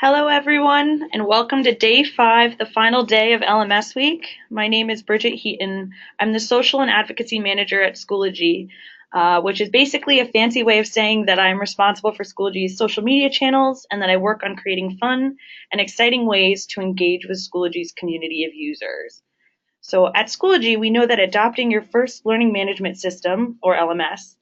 Hello, everyone, and welcome to day 5, the final day of LMS week. My name is Bridget Heaton. I'm the Social and Advocacy Manager at Schoology, which is basically a fancy way of saying that I'm responsible for Schoology's social media channels and that I work on creating fun and exciting ways to engage with Schoology's community of users. So at Schoology, we know that adopting your first learning management system, or LMS,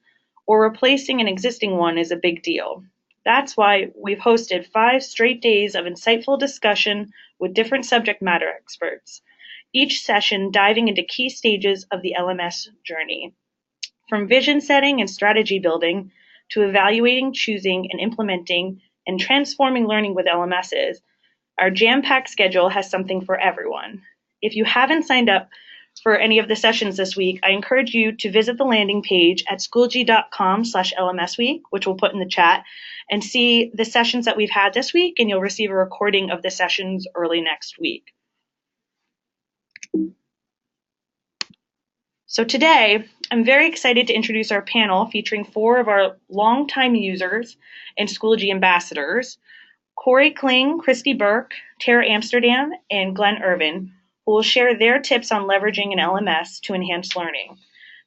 or replacing an existing one is a big deal. That's why we've hosted 5 straight days of insightful discussion with different subject matter experts, each session diving into key stages of the LMS journey, from vision setting and strategy building to evaluating, choosing, and implementing and transforming learning with LMSs. Our jam-packed schedule has something for everyone. If you haven't signed up for any of the sessions this week, I encourage you to visit the landing page at schoology.com/LMSweek, which we'll put in the chat, and see the sessions that we've had this week, and you'll receive a recording of the sessions early next week. So today, I'm very excited to introduce our panel featuring 4 of our longtime users and Schoology ambassadors, Cory Kling, Christy Burke, Tara Amsterdam, and Glenn Irvin, who will share their tips on leveraging an LMS to enhance learning.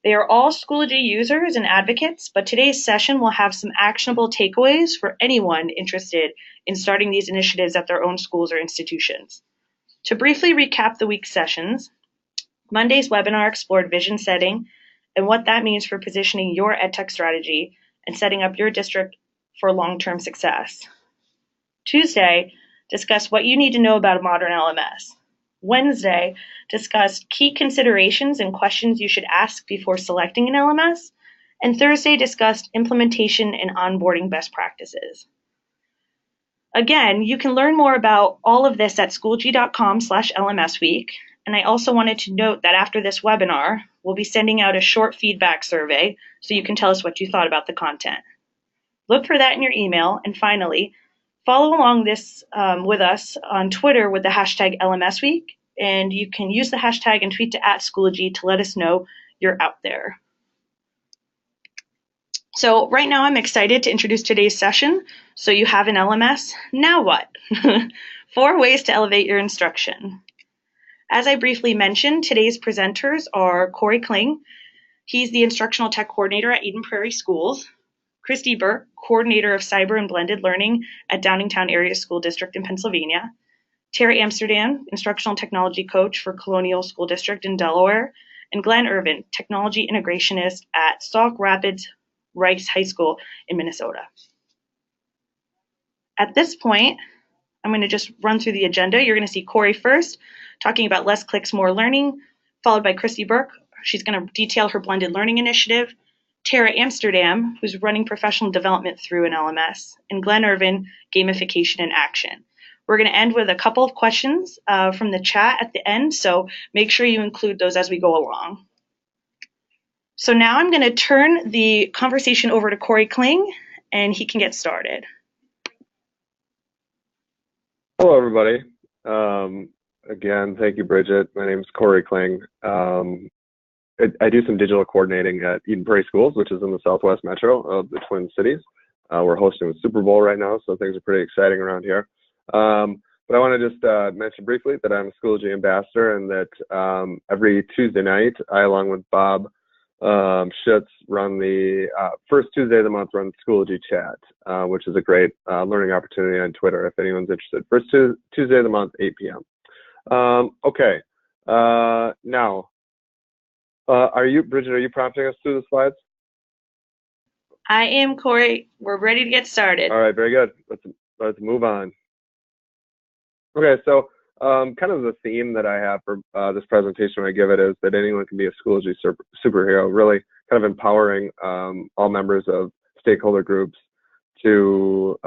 They are all Schoology users and advocates, but today's session will have some actionable takeaways for anyone interested in starting these initiatives at their own schools or institutions. To briefly recap the week's sessions, Monday's webinar explored vision setting and what that means for positioning your EdTech strategy and setting up your district for long-term success. Tuesday, discussed what you need to know about a modern LMS. Wednesday, discussed key considerations and questions you should ask before selecting an LMS. And Thursday, discussed implementation and onboarding best practices. Again, you can learn more about all of this at schoology.com/LMSweek. And I also wanted to note that after this webinar, we'll be sending out a short feedback survey so you can tell us what you thought about the content. Look for that in your email. And finally, follow along this with us on Twitter with the hashtag LMSweek, and you can use the hashtag and tweet to @Schoology to let us know you're out there. So right now I'm excited to introduce today's session. So you have an LMS, now what? 4 ways to elevate your instruction. As I briefly mentioned, today's presenters are Cory Kling. He's the Instructional Tech Coordinator at Eden Prairie Schools. Christy Burke, Coordinator of Cyber and Blended Learning at Downingtown Area School District in Pennsylvania. Tara Amsterdam, Instructional Technology Coach for Colonial School District in Delaware. And Glenn Irvin, Technology Integrationist at Sauk Rapids Rice High School in Minnesota. At this point, I'm going to just run through the agenda. You're going to see Cory first, talking about less clicks, more learning, followed by Christy Burke. She's going to detail her blended learning initiative. Tara Amsterdam, who's running professional development through an LMS, and Glenn Irvin, gamification in action. We're going to end with a couple of questions from the chat at the end, so make sure you include those as we go along. So now I'm going to turn the conversation over to Cory Kling, and he can get started. Hello, everybody. Again, thank you, Bridget. My name is Cory Kling. I do some digital coordinating at Eden Prairie Schools, which is in the Southwest Metro of the Twin Cities. We're hosting the Super Bowl right now, so things are pretty exciting around here. But I want to just mention briefly that I'm a Schoology ambassador and that every Tuesday night, I, along with Bob Schutz, run the first Tuesday of the month, run Schoology Chat, which is a great learning opportunity on Twitter if anyone's interested. First Tuesday of the month, 8 p.m. Okay, now, Bridget, are you prompting us through the slides? I am, Cory. We're ready to get started. All right, very good. Let's move on. Okay, so kind of the theme that I have for this presentation when I give it is that anyone can be a Schoology superhero, really kind of empowering all members of stakeholder groups to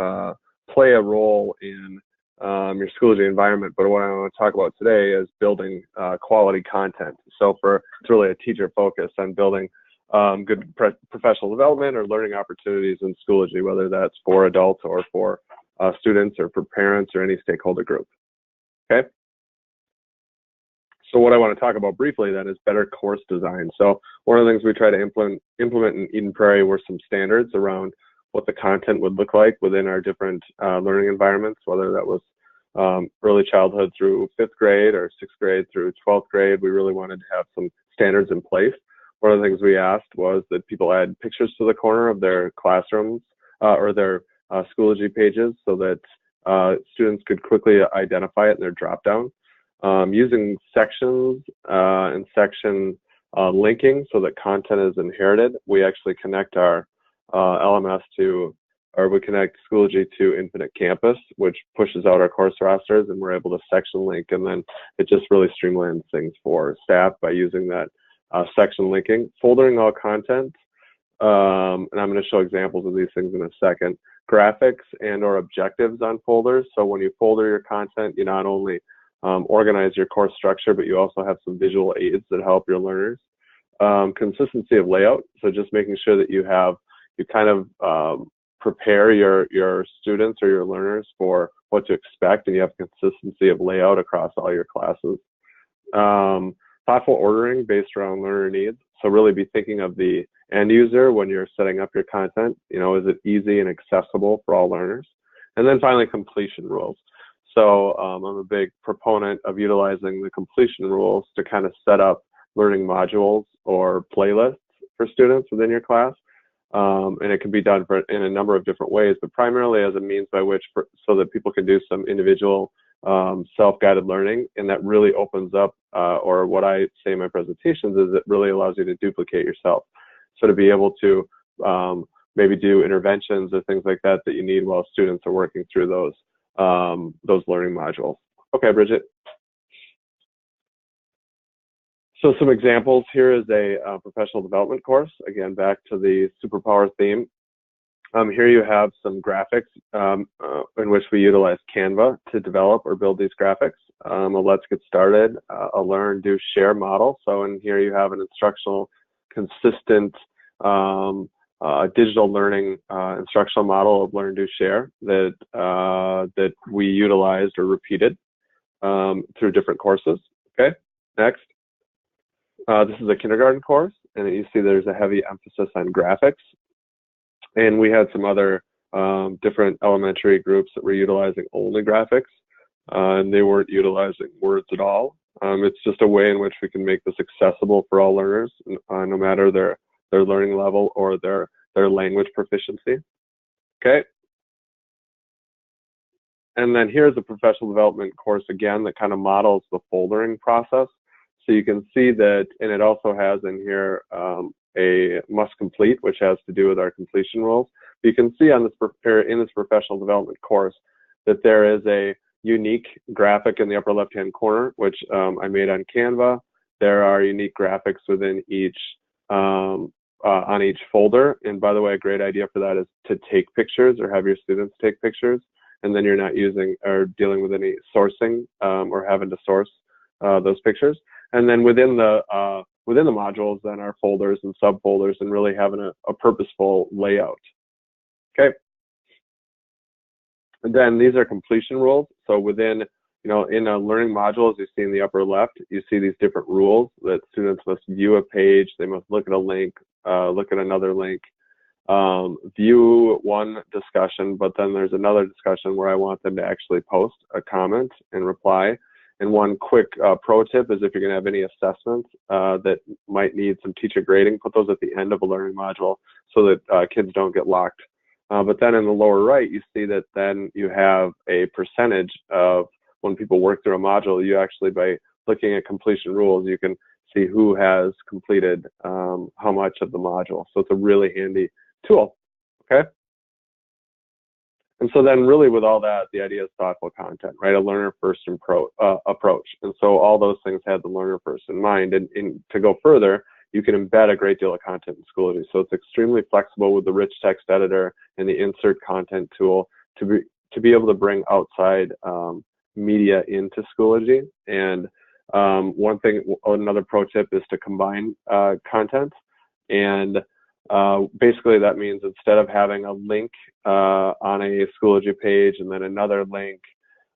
play a role in your Schoology environment. But what I want to talk about today is building quality content. So it's really a teacher focus on building good professional development or learning opportunities in Schoology, whether that's for adults or for students or for parents or any stakeholder group. Okay. So what I want to talk about briefly then is better course design. So one of the things we try to implement in Eden Prairie were some standards around what the content would look like within our different learning environments, whether that was early childhood through 5th grade or 6th grade through 12th grade. We really wanted to have some standards in place. One of the things we asked was that people add pictures to the corner of their classrooms or their Schoology pages so that students could quickly identify it in their dropdown. Using sections and section linking so that content is inherited, we actually connect our LMS we connect Schoology to Infinite Campus, which pushes out our course rosters, and we're able to section link, and then it just really streamlines things for staff by using that section linking. Foldering all content, and I'm going to show examples of these things in a second. Graphics and or objectives on folders. So when you folder your content, you not only organize your course structure, but you also have some visual aids that help your learners. Consistency of layout. So just making sure that you kind of prepare your students or your learners for what to expect, and you have consistency of layout across all your classes. Thoughtful ordering based around learner needs. So really be thinking of the end user when you're setting up your content. You know, is it easy and accessible for all learners? And then finally, completion rules. So I'm a big proponent of utilizing the completion rules to kind of set up learning modules or playlists for students within your class. And it can be done in a number of different ways, but primarily as a means by which, so that people can do some individual self-guided learning, and that really opens up, or what I say in my presentations is it really allows you to duplicate yourself. So to be able to maybe do interventions or things like that that you need while students are working through those learning modules. Okay, Bridget. So some examples, here is a professional development course, again, back to the superpower theme. Here you have some graphics in which we utilize Canva to develop or build these graphics. A let's get started, a learn, do, share model. So in here you have an instructional, consistent digital learning instructional model of learn, do, share that we utilized or repeated through different courses. Okay, next. This is a kindergarten course, and you see there's a heavy emphasis on graphics. And we had some other different elementary groups that were utilizing only graphics, and they weren't utilizing words at all. It's just a way in which we can make this accessible for all learners, no matter their learning level or their language proficiency. Okay. And then here's a professional development course again that kind of models the foldering process. So you can see that, and it also has in here a must complete, which has to do with our completion rules. But you can see on this in this professional development course that there is a unique graphic in the upper left-hand corner, which I made on Canva. There are unique graphics within each on each folder. And by the way, a great idea for that is to take pictures or have your students take pictures, and then you're not using or dealing with any sourcing or having to source those pictures. And then within the modules, then are folders and subfolders, and really having a purposeful layout. Okay. And then these are completion rules. So within, in a learning module, as you see in the upper left, you see these different rules that students must view a page, they must look at a link, look at another link, view one discussion, but then there's another discussion where I want them to actually post a comment and reply. And one quick pro tip is if you're going to have any assessments that might need some teacher grading, put those at the end of a learning module so that kids don't get locked. But then in the lower right, you see that then you have a percentage of when people work through a module, you actually, by looking at completion rules, you can see who has completed how much of the module. So it's a really handy tool, okay? And so then really with all that, the idea is thoughtful content, right? A learner-first approach. And so all those things had the learner first in mind. And to go further, you can embed a great deal of content in Schoology. So it's extremely flexible with the rich text editor and the insert content tool to be able to bring outside media into Schoology. And another pro tip is to combine content. And basically that means instead of having a link on a Schoology page and then another link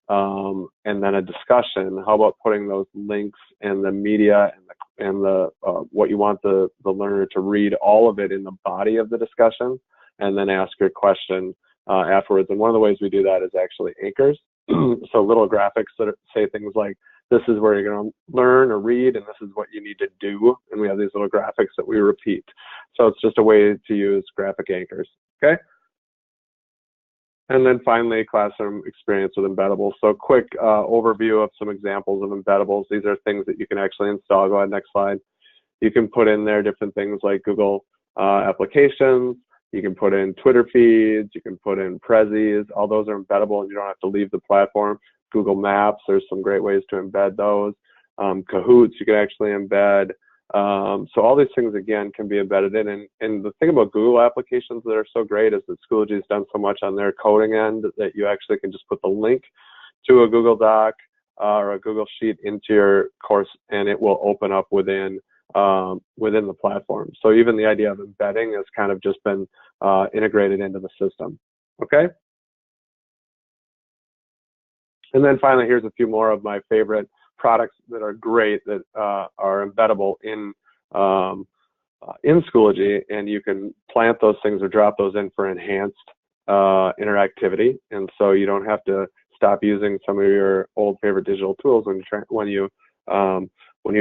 and then a discussion, how about putting those links and the media and the what you want the learner to read, all of it in the body of the discussion, and then ask your question afterwards. And one of the ways we do that is actually anchors. So little graphics that say things like, this is where you're going to learn or read, and this is what you need to do. And we have these little graphics that we repeat. So it's just a way to use graphic anchors, okay? And then finally, classroom experience with Embeddable. So quick overview of some examples of Embeddables. These are things that you can actually install. Go ahead, next slide. You can put in there different things like Google applications. You can put in Twitter feeds. You can put in Prezis. All those are embeddable, and you don't have to leave the platform. Google Maps, there's some great ways to embed those. Kahoots, you can actually embed. So all these things, again, can be embedded in. And the thing about Google applications that are so great is that Schoology has done so much on their coding end that you actually can just put the link to a Google Doc or a Google Sheet into your course, and it will open up within the platform. So even the idea of embedding has kind of just been integrated into the system. Okay. And then finally, here's a few more of my favorite products that are great that are embeddable in Schoology, and you can plant those things or drop those in for enhanced interactivity. And so you don't have to stop using some of your old favorite digital tools when you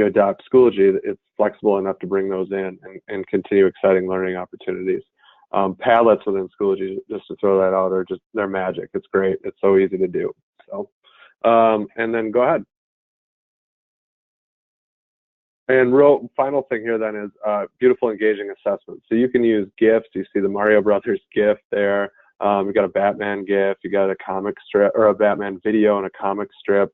adopt Schoology. It's flexible enough to bring those in and continue exciting learning opportunities. Padlets within Schoology, just to throw that out, they're magic. It's great. It's so easy to do. So, and then go ahead. And final thing here then is beautiful, engaging assessments. So you can use GIFs. You see the Mario Brothers GIF there. You got a Batman GIF. You got a comic strip, or a Batman video and a comic strip.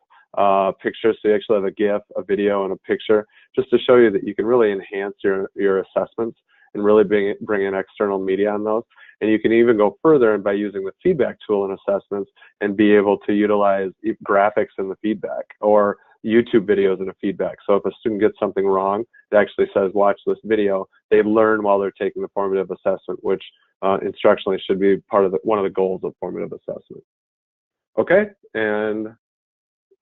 Pictures. So you actually have a GIF, a video, and a picture, just to show you that you can really enhance your assessments and really bring in external media on those. And you can even go further and by using the feedback tool in assessments and be able to utilize graphics in the feedback or YouTube videos in a feedback. So if a student gets something wrong, it actually says, watch this video. They learn while they're taking the formative assessment, which instructionally should be part of one of the goals of formative assessment. Okay, and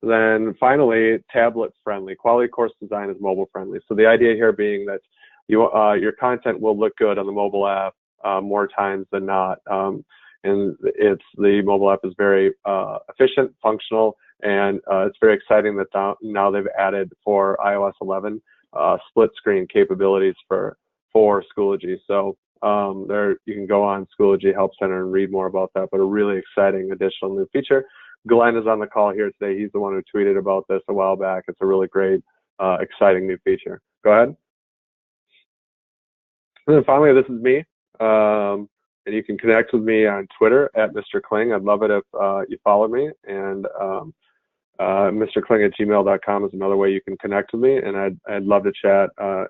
then finally, tablet friendly. Quality course design is mobile friendly. So the idea here being that your content will look good on the mobile app more times than not. And the mobile app is very efficient, functional, and it's very exciting that now they've added for iOS 11 split screen capabilities for Schoology. So you can go on Schoology Help Center and read more about that, but a really exciting additional new feature. Glenn is on the call here today. He's the one who tweeted about this a while back. It's a really great, exciting new feature. Go ahead. And then finally, this is me. And you can connect with me on Twitter at Mr. Kling. I'd love it if you follow me. And mrkling@gmail.com is another way you can connect with me. And I'd love to chat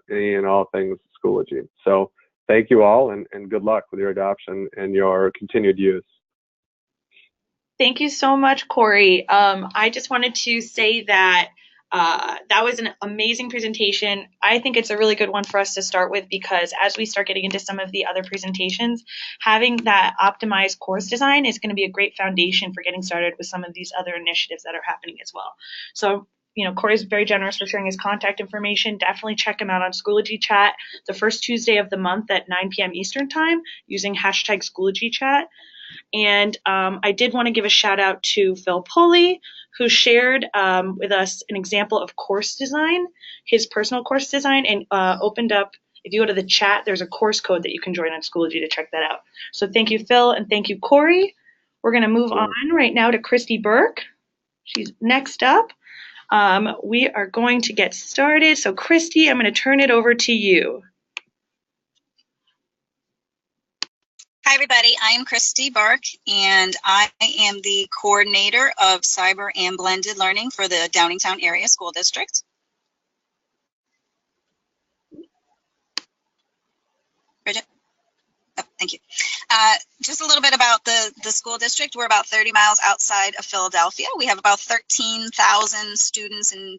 any and all things Schoology. So thank you all, and good luck with your adoption and your continued use. Thank you so much, Cory. I just wanted to say that that was an amazing presentation. I think it's a really good one for us to start with because as we start getting into some of the other presentations, having that optimized course design is going to be a great foundation for getting started with some of these other initiatives that are happening as well. So, Cory's very generous for sharing his contact information. Definitely check him out on Schoology Chat the first Tuesday of the month at 9 p.m. Eastern Time using hashtag Schoology Chat. And I did want to give a shout out to Phil Pulley, who shared with us an example of course design, his personal course design, and opened up, if you go to the chat, there's a course code that you can join on Schoology to check that out. So thank you, Phil, and thank you, Cory. We're going to move on right now to Christy Burke. She's next up. We are going to get started. So Christy, I'm going to turn it over to you. Hi, everybody. I am Christy Burke, and I am the coordinator of cyber and blended learning for the Downingtown Area School District. Bridget? Oh, thank you. Just a little bit about the school district. We're about 30 miles outside of Philadelphia. We have about 13,000 students in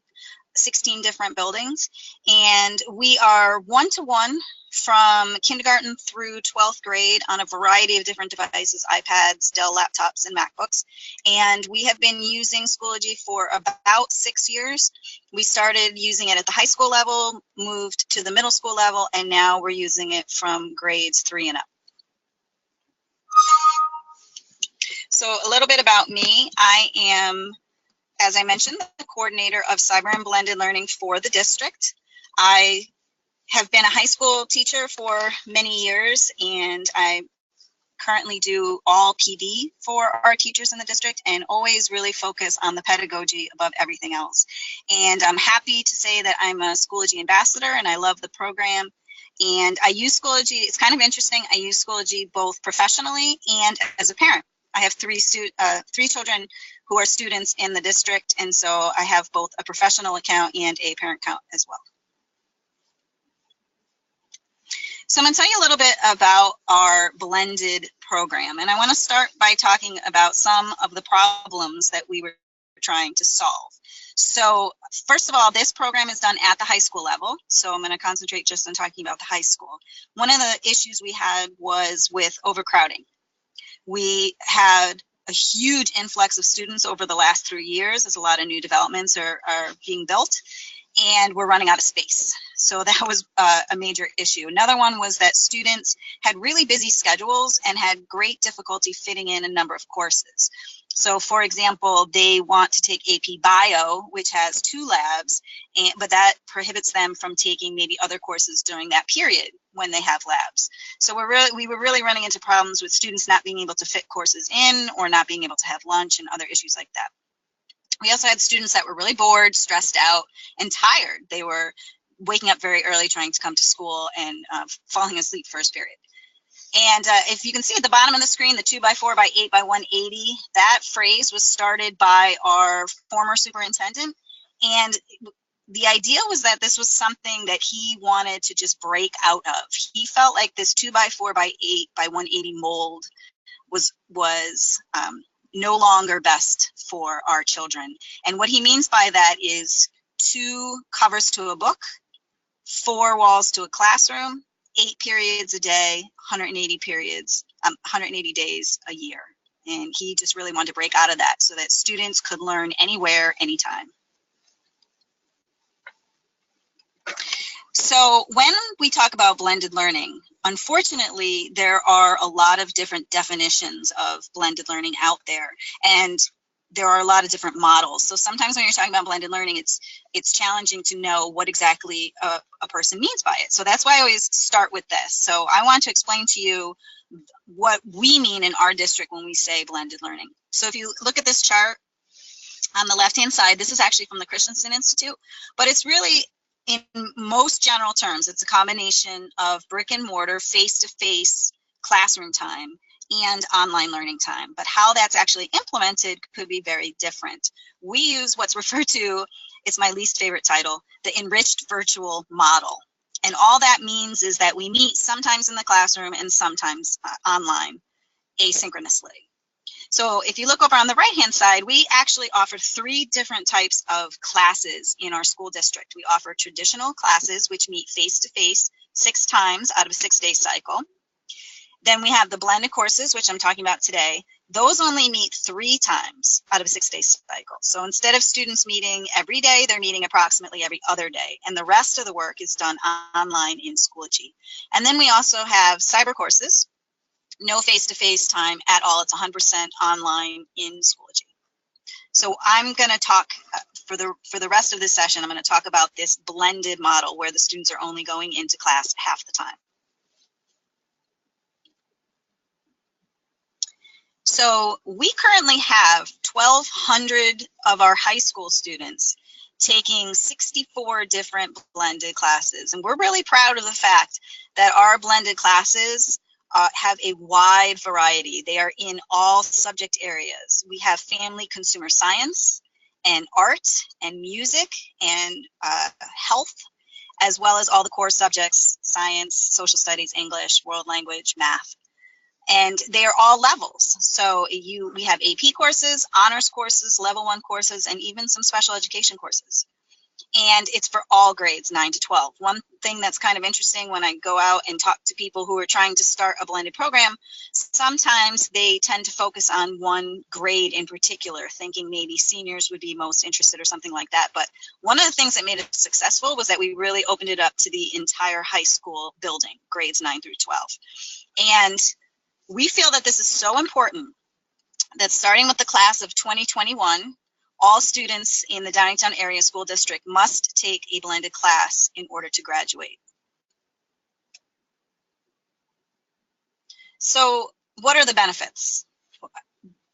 16 different buildings, and we are one-to-one from kindergarten through 12th grade on a variety of different devices, iPads, Dell laptops, and MacBooks. And we have been using Schoology for about 6 years. We started using it at the high school level, moved to the middle school level, and now we're using it from grades 3 and up. So a little bit about me. I am, as I mentioned, the coordinator of cyber and blended learning for the district. I have been a high school teacher for many years, and I currently do all PD for our teachers in the district and always really focus on the pedagogy above everything else. And I'm happy to say that I'm a Schoology ambassador and I love the program. And I use Schoology, it's kind of interesting, I use Schoology both professionally and as a parent. I have three children who are students in the district, and so I have both a professional account and a parent account as well. So I'm going to tell you a little bit about our blended program, and I want to start by talking about some of the problems that we were trying to solve. So first of all, this program is done at the high school level, so I'm going to concentrate just on talking about the high school. One of the issues we had was with overcrowding. We had a huge influx of students over the last 3 years as a lot of new developments are being built, and we're running out of space. So that was a major issue. Another one was that students had really busy schedules and had great difficulty fitting in a number of courses. So for example, they want to take AP Bio, which has 2 labs, but that prohibits them from taking maybe other courses during that period when they have labs. So we were really running into problems with students not being able to fit courses in or not being able to have lunch and other issues like that. We also had students that were really bored, stressed out, and tired. They were waking up very early trying to come to school and falling asleep first period. And if you can see at the bottom of the screen, the 2x4x8x180, that phrase was started by our former superintendent. And the idea was that this was something that he wanted to just break out of. He felt like this 2x4x8x180 mold was no longer best for our children. And what he means by that is 2 covers to a book, 4 walls to a classroom, 8 periods a day, 180 days a year. And he just really wanted to break out of that so that students could learn anywhere, anytime. So when we talk about blended learning, unfortunately, there are a lot of different definitions of blended learning out there, and there are a lot of different models. So sometimes when you're talking about blended learning, it's challenging to know what exactly a person means by it. So that's why I always start with this. So I want to explain to you what we mean in our district when we say blended learning. So if you look at this chart on the left-hand side, this is actually from the Christensen Institute, but it's really, in most general terms, it's a combination of brick and mortar, face-to-face classroom time and online learning time. But how that's actually implemented could be very different. We use what's referred to, it's my least favorite title, the enriched virtual model. And all that means is that we meet sometimes in the classroom and sometimes online, asynchronously. So if you look over on the right-hand side, we actually offer 3 different types of classes in our school district. We offer traditional classes, which meet face-to-face 6 times out of a 6-day cycle. Then we have the blended courses, which I'm talking about today. Those only meet 3 times out of a 6-day cycle. So instead of students meeting every day, they're meeting approximately every other day. And the rest of the work is done online in Schoology. And then we also have cyber courses. No face-to-face time at all. It's 100% online in Schoology. So I'm going to talk for the rest of this session, I'm going to talk about this blended model where the students are only going into class half the time. So we currently have 1,200 of our high school students taking 64 different blended classes. And we're really proud of the fact that our blended classes have a wide variety. They are in all subject areas. We have family consumer science and art and music and health, as well as all the core subjects, science, social studies, English, world language, math. And they are all levels. So we have AP courses, honors courses, level 1 courses, and even some special education courses. And it's for all grades 9 to 12. One thing that's kind of interesting when I go out and talk to people who are trying to start a blended program, sometimes they tend to focus on one grade in particular, thinking maybe seniors would be most interested or something like that. But one of the things that made it successful was that we really opened it up to the entire high school building, grades 9 through 12. And we feel that this is so important that starting with the class of 2021, all students in the Downingtown Area School District must take a blended class in order to graduate. So what are the benefits?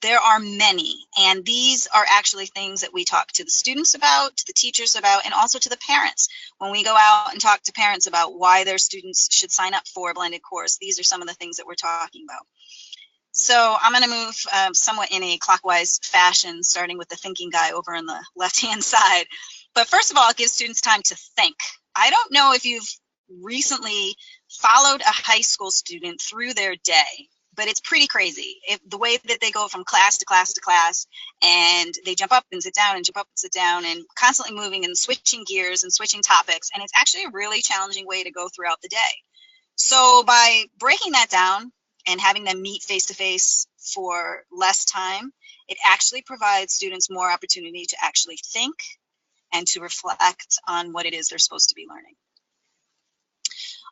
There are many, and these are actually things that we talk to the students about, to the teachers about, and also to the parents. When we go out and talk to parents about why their students should sign up for a blended course, these are some of the things that we're talking about. So I'm going to move somewhat in a clockwise fashion, starting with the thinking guy over on the left-hand side. But first of all, it gives students time to think. I don't know if you've recently followed a high school student through their day, but it's pretty crazy. The way that they go from class to class to class, and they jump up and sit down and jump up and sit down, and constantly moving and switching gears and switching topics. And it's actually a really challenging way to go throughout the day. So by breaking that down and having them meet face to face for less time, it actually provides students more opportunity to actually think and to reflect on what it is they're supposed to be learning.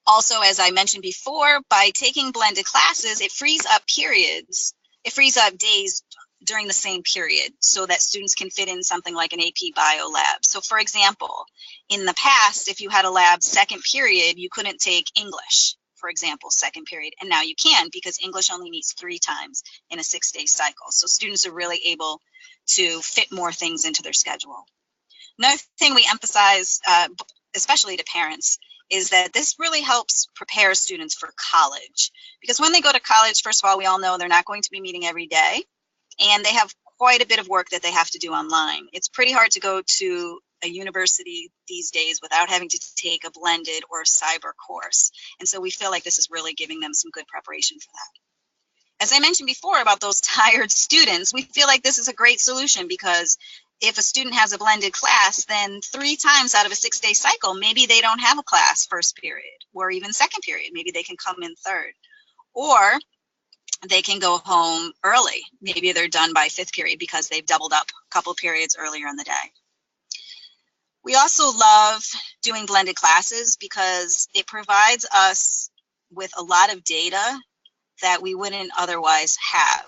Also, as I mentioned before, by taking blended classes, it frees up periods, it frees up days during the same period so that students can fit in something like an AP Bio lab. So for example, in the past, if you had a lab second period, you couldn't take English, for example, second period, and now you can because English only meets 3 times in a 6-day cycle. So students are really able to fit more things into their schedule. Another thing we emphasize, especially to parents, is that this really helps prepare students for college. Because when they go to college, first of all, we all know they're not going to be meeting every day, and they have quite a bit of work that they have to do online. It's pretty hard to go to a university these days without having to take a blended or cyber course. And so we feel like this is really giving them some good preparation for that. As I mentioned before about those tired students, we feel like this is a great solution because if a student has a blended class, then 3 times out of a 6-day cycle, maybe they don't have a class first period or even second period. Maybe they can come in third, or they can go home early. Maybe they're done by 5th period because they've doubled up a couple periods earlier in the day. We also love doing blended classes because it provides us with a lot of data that we wouldn't otherwise have.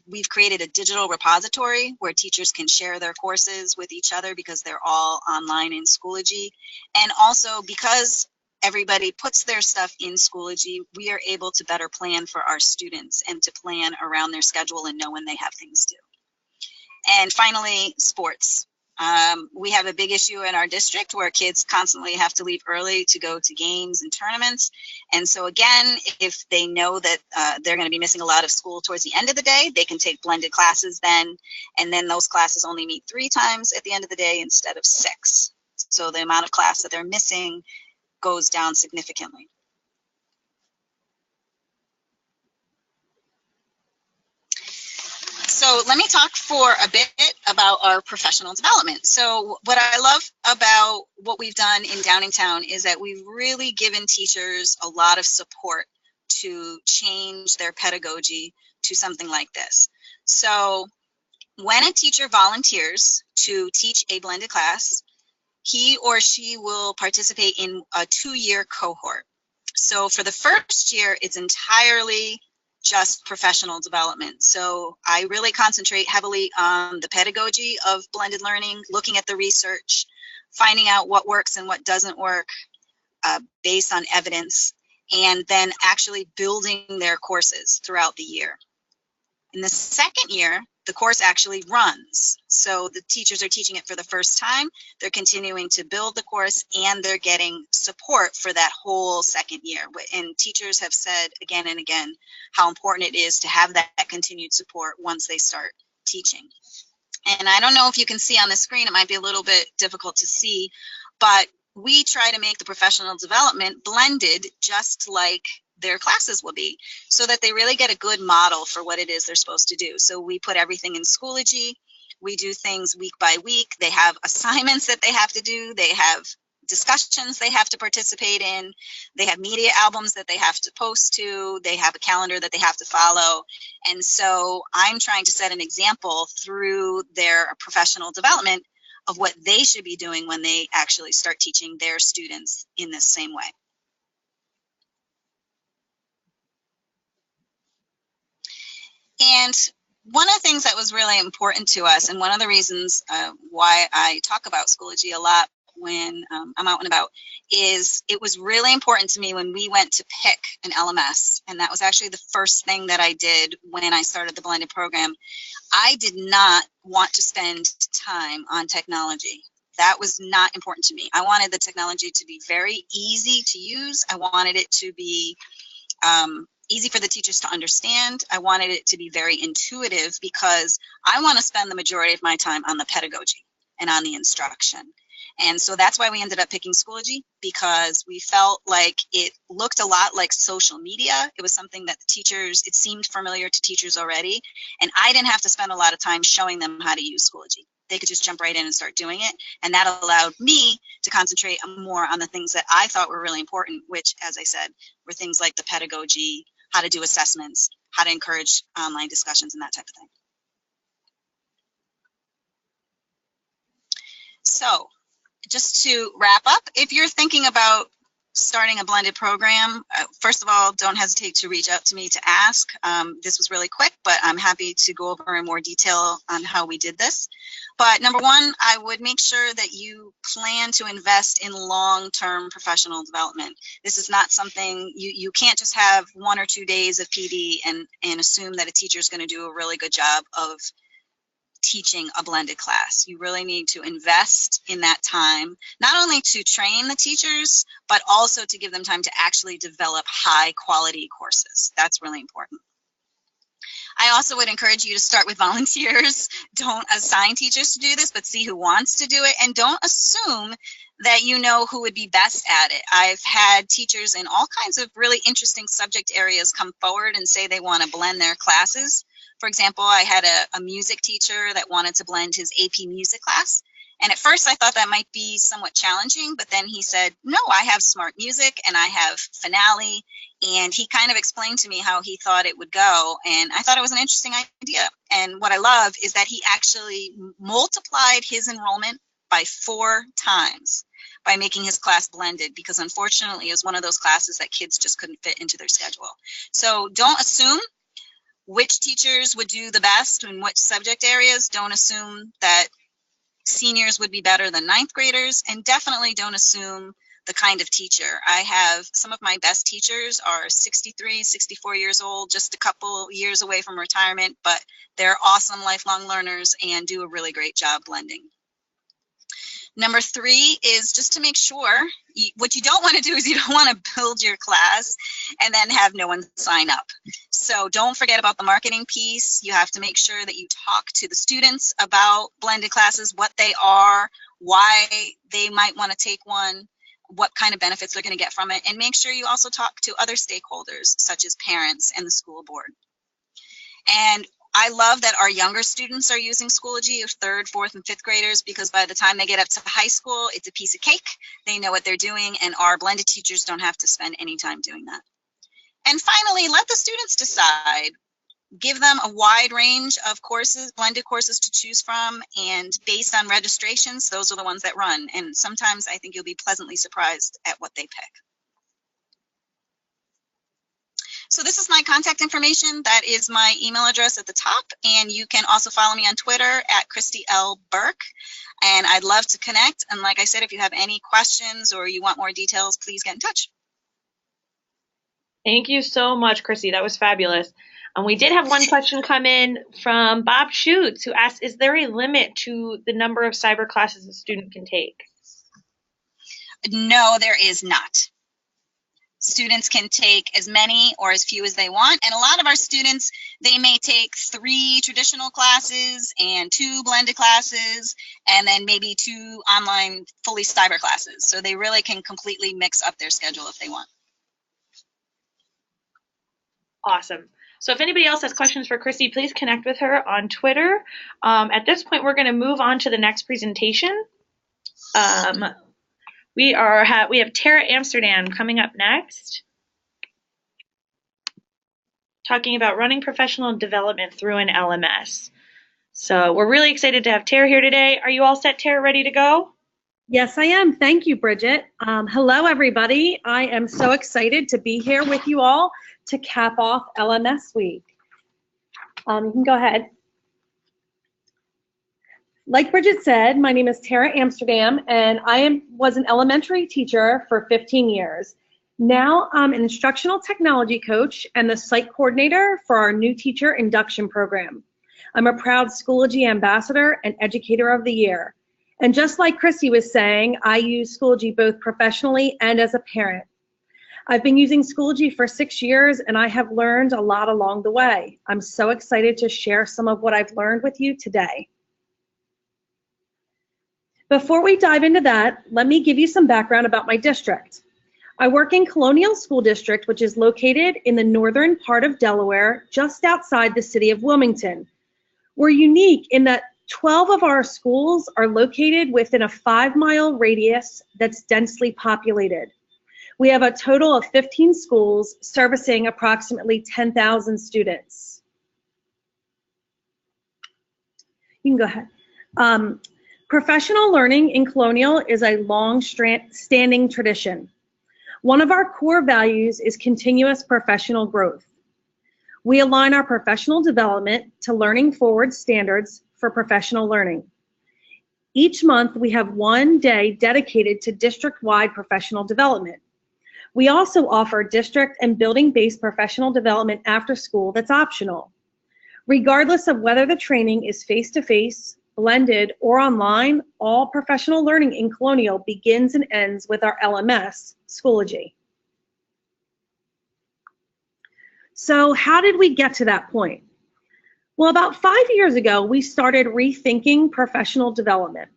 We've created a digital repository where teachers can share their courses with each other because they're all online in Schoology. And also because everybody puts their stuff in Schoology, we are able to better plan for our students and to plan around their schedule and know when they have things due. And finally, sports. We have a big issue in our district where kids constantly have to leave early to go to games and tournaments. And so again, if they know that they're going to be missing a lot of school towards the end of the day, they can take blended classes then. And then those classes only meet 3 times at the end of the day instead of 6. So the amount of class that they're missing goes down significantly. So let me talk for a bit about our professional development. So what I love about what we've done in Downingtown is that we've really given teachers a lot of support to change their pedagogy to something like this. So when a teacher volunteers to teach a blended class, he or she will participate in a 2-year cohort. So for the first year, it's entirely just professional development. So I really concentrate heavily on the pedagogy of blended learning, looking at the research, finding out what works and what doesn't work based on evidence, and then actually building their courses throughout the year. In the second year, the course actually runs. So the teachers are teaching it for the first time, they're continuing to build the course, and they're getting support for that whole second year. And teachers have said again and again how important it is to have that continued support once they start teaching. And I don't know if you can see on the screen, it might be a little bit difficult to see, but we try to make the professional development blended just like their classes will be, so that they really get a good model for what it is they're supposed to do. So we put everything in Schoology. We do things week by week. They have assignments that they have to do. They have discussions they have to participate in. They have media albums that they have to post to. They have a calendar that they have to follow. And so I'm trying to set an example through their professional development of what they should be doing when they actually start teaching their students in this same way. And one of the things that was really important to us, and one of the reasons why I talk about Schoology a lot when I'm out and about, is it was really important to me when we went to pick an LMS, and that was actually the first thing that I did when I started the blended program. I did not want to spend time on technology. That was not important to me. I wanted the technology to be very easy to use. I wanted it to be easy for the teachers to understand. I wanted it to be very intuitive because I want to spend the majority of my time on the pedagogy and on the instruction. And so that's why we ended up picking Schoology, because we felt like it looked a lot like social media. It was something that the teachers, it seemed familiar to teachers already. And I didn't have to spend a lot of time showing them how to use Schoology. They could just jump right in and start doing it. And that allowed me to concentrate more on the things that I thought were really important, which, as I said, were things like the pedagogy, how to do assessments, how to encourage online discussions, and that type of thing. So just to wrap up, if you're thinking about starting a blended program, first of all, don't hesitate to reach out to me to ask. This was really quick, but I'm happy to go over in more detail on how we did this. But number one, I would make sure that you plan to invest in long-term professional development. This is not something, you can't just have 1 or 2 days of PD and assume that a teacher is going to do a really good job of teaching a blended class. You really need to invest in that time, not only to train the teachers, but also to give them time to actually develop high quality courses. That's really important. I also would encourage you to start with volunteers. Don't assign teachers to do this, but see who wants to do it. And don't assume that you know who would be best at it. I've had teachers in all kinds of really interesting subject areas come forward and say they want to blend their classes. For example, I had a music teacher that wanted to blend his AP music class. And at first I thought that might be somewhat challenging, but then he said, no, I have smart music and I have finale. And he kind of explained to me how he thought it would go. And I thought it was an interesting idea. And what I love is that he actually multiplied his enrollment by 4 times by making his class blended, because unfortunately it was one of those classes that kids just couldn't fit into their schedule. So don't assume which teachers would do the best in which subject areas. Don't assume that seniors would be better than 9th graders, and definitely don't assume the kind of teacher. I have some of my best teachers are 63, 64 years old, just a couple years away from retirement, but they're awesome lifelong learners and do a really great job blending. Number 3 is just to make sure, what you don't want to do is you don't want to build your class and then have no one sign up. So don't forget about the marketing piece. You have to make sure that you talk to the students about blended classes, what they are, why they might want to take one, what kind of benefits they're going to get from it, and make sure you also talk to other stakeholders such as parents and the school board. And I love that our younger students are using Schoology, 3rd, 4th, and 5th graders, because by the time they get up to high school, it's a piece of cake. They know what they're doing, and our blended teachers don't have to spend any time doing that. And finally, let the students decide. Give them a wide range of courses, blended courses to choose from, and based on registrations, those are the ones that run. And sometimes I think you'll be pleasantly surprised at what they pick. So this is my contact information. That is my email address at the top. And you can also follow me on Twitter at Christy L. Burke. And I'd love to connect. And like I said, if you have any questions or you want more details, please get in touch. Thank you so much, Christy. That was fabulous. We did have one question come in from Bob Schutz, who asked, is there a limit to the number of cyber classes a student can take? No, there is not. Students can take as many or as few as they want. And a lot of our students, they may take 3 traditional classes and 2 blended classes, and then maybe 2 online fully cyber classes. So they really can completely mix up their schedule if they want. Awesome. So if anybody else has questions for Christy, please connect with her on Twitter. At this point, we're going to move on to the next presentation. We have Tara Amsterdam coming up next, talking about running professional development through an LMS. So we're really excited to have Tara here today. Are you all set, Tara, ready to go? Yes, I am. Thank you, Bridget. Hello, everybody. I am so excited to be here with you all to cap off LMS week. You can go ahead. Like Bridget said, my name is Tara Amsterdam, and I was an elementary teacher for 15 years. Now I'm an instructional technology coach and the site coordinator for our new teacher induction program. I'm a proud Schoology ambassador and educator of the year. And just like Christy was saying, I use Schoology both professionally and as a parent. I've been using Schoology for 6 years, and I have learned a lot along the way. I'm so excited to share some of what I've learned with you today. Before we dive into that, let me give you some background about my district. I work in Colonial School District, which is located in the northern part of Delaware, just outside the city of Wilmington. We're unique in that 12 of our schools are located within a 5-mile radius that's densely populated. We have a total of 15 schools servicing approximately 10,000 students. You can go ahead. Professional learning in Colonial is a long-standing tradition. One of our core values is continuous professional growth. We align our professional development to learning forward standards for professional learning. Each month, we have one day dedicated to district-wide professional development. We also offer district and building-based professional development after school that's optional. Regardless of whether the training is face-to-face, blended, or online, all professional learning in Colonial begins and ends with our LMS, Schoology. So how did we get to that point? Well, about 5 years ago, we started rethinking professional development.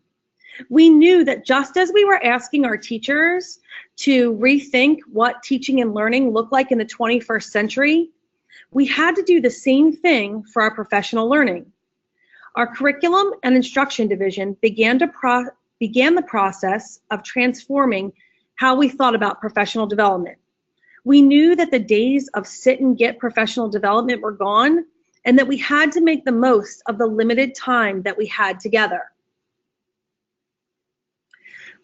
We knew that just as we were asking our teachers to rethink what teaching and learning looked like in the 21st century, we had to do the same thing for our professional learning. Our curriculum and instruction division began the process of transforming how we thought about professional development. We knew that the days of sit and get professional development were gone, and that we had to make the most of the limited time that we had together.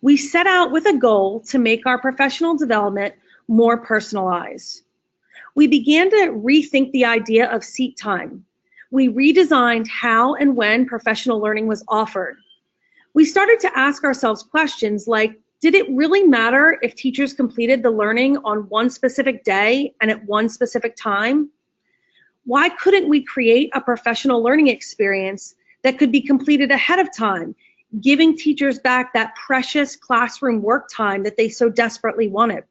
We set out with a goal to make our professional development more personalized. We began to rethink the idea of seat time. We redesigned how and when professional learning was offered. We started to ask ourselves questions like, did it really matter if teachers completed the learning on one specific day and at one specific time? Why couldn't we create a professional learning experience that could be completed ahead of time, giving teachers back that precious classroom work time that they so desperately wanted,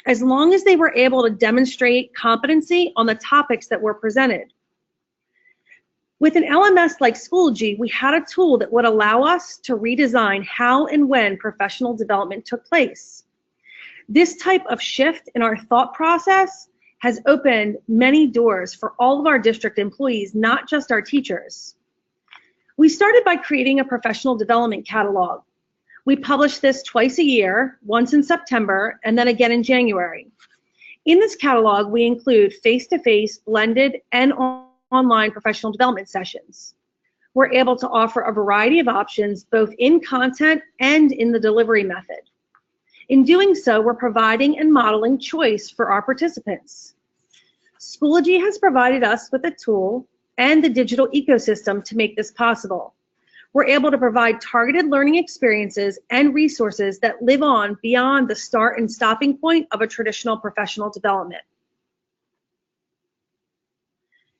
as long as they were able to demonstrate competency on the topics that were presented? With an LMS like Schoology, we had a tool that would allow us to redesign how and when professional development took place. This type of shift in our thought process has opened many doors for all of our district employees, not just our teachers. We started by creating a professional development catalog. We publish this twice a year, once in September and then again in January. In this catalog, we include face-to-face, blended, and online professional development sessions. We're able to offer a variety of options, both in content and in the delivery method. In doing so, we're providing and modeling choice for our participants. Schoology has provided us with a tool and the digital ecosystem to make this possible. We're able to provide targeted learning experiences and resources that live on beyond the start and stopping point of a traditional professional development.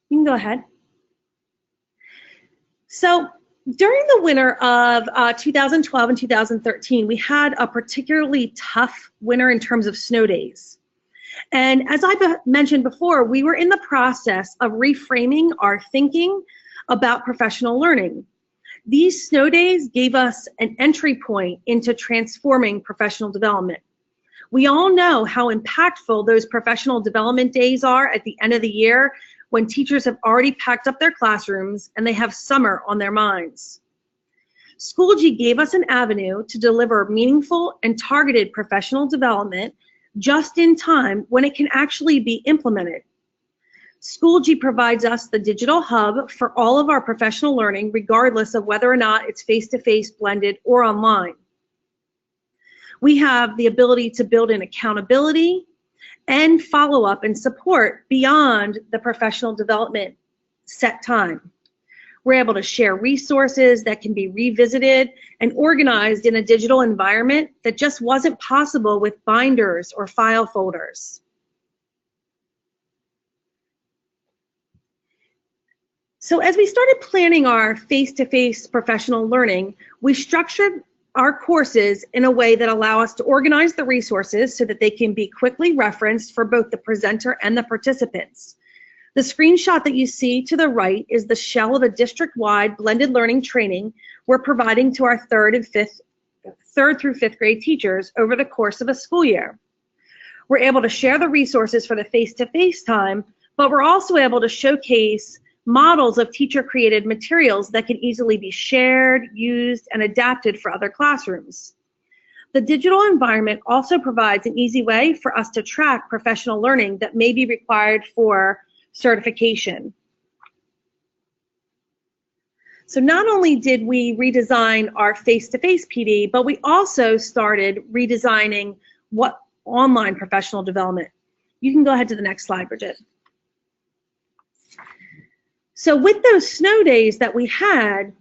You can go ahead. So during the winter of 2012 and 2013, we had a particularly tough winter in terms of snow days. And as I mentioned before, we were in the process of reframing our thinking about professional learning. These snow days gave us an entry point into transforming professional development. We all know how impactful those professional development days are at the end of the year, when teachers have already packed up their classrooms and they have summer on their minds. Schoology gave us an avenue to deliver meaningful and targeted professional development just in time when it can actually be implemented. Schoology provides us the digital hub for all of our professional learning, regardless of whether or not it's face-to-face, blended, or online. We have the ability to build in accountability and follow-up and support beyond the professional development set time. We're able to share resources that can be revisited and organized in a digital environment that just wasn't possible with binders or file folders. So as we started planning our face-to-face professional learning, we structured our courses in a way that allow us to organize the resources so that they can be quickly referenced for both the presenter and the participants. The screenshot that you see to the right is the shell of a district-wide blended learning training we're providing to our third through fifth grade teachers over the course of a school year. We're able to share the resources for the face-to-face time, but we're also able to showcase models of teacher-created materials that can easily be shared, used, and adapted for other classrooms. The digital environment also provides an easy way for us to track professional learning that may be required for certification. So not only did we redesign our face-to-face PD, but we also started redesigning what online professional development. You can go ahead to the next slide, Bridget. So with those snow days that we had,